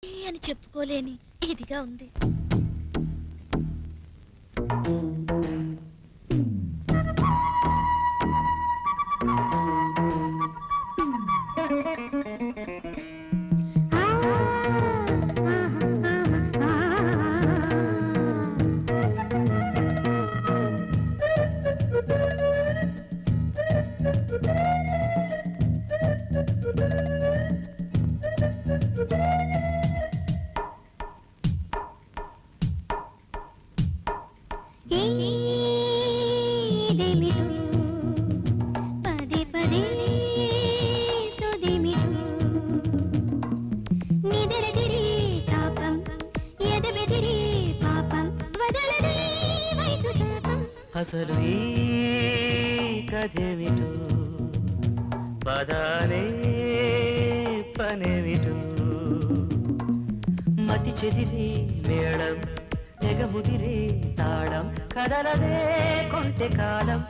అని చెప్పుకోలేని ఇదిగా ఉంది. అసలు ఈ కథేమిటో పదాలే పనేమిటో మతి చెదిరే మేళం తెగముదిరే తాళం కదలదే కొంటె కాలం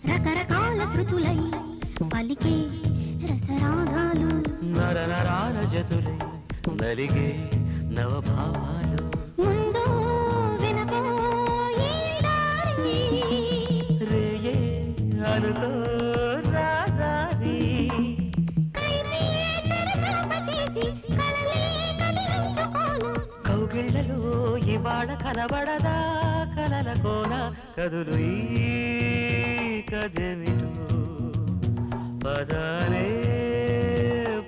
రకరకాల శృతులై పలికే రసరాగాలు నరనరాల జతులై నలిగే నవభావాలు ముందు వెనకో రేయే అనుకో రాదారి కౌగిళ్ళలో ఇవాళ కనబడదా కలల కోన కదులు ఈ కథేమిటో పదాలే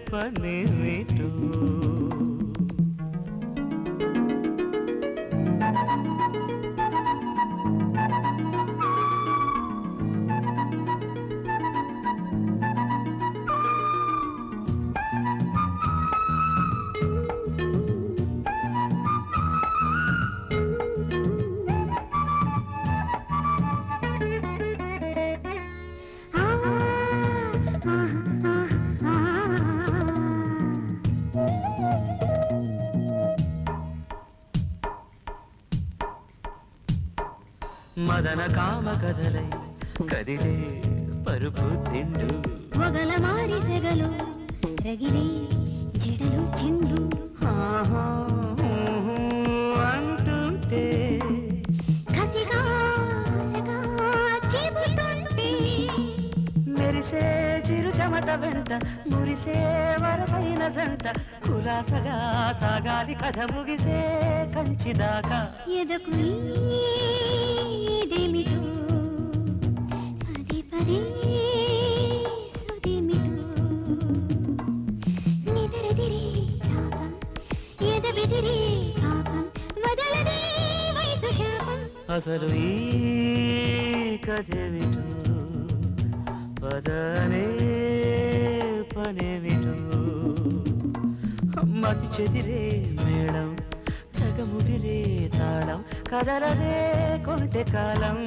పనేమిటో మదన కామ కథలై కదిలే పరుపు తిండు మొగల మారి సెగలు రగిలే జడలు చిందు అంటుంటే కసిగా చెబుతుంటే మెరిసే చిరు చెమట వెంట మురిసే వరసైన జంట కులాసగా సాగాలి కథ ముగిసే కంచిదాకా ఎదకు ఇదేమిటో పదే పదే సుదేమిటో నిదరదిరే తాపం ఎదబెదిరే పాపం వదలదే వయసు శాపం అసలు ఈ కథేమిటో పదనే పనేమిటో మతి చెదిరే మేళం తెగముదిరే తాళం కదలదే కొంటె కాలం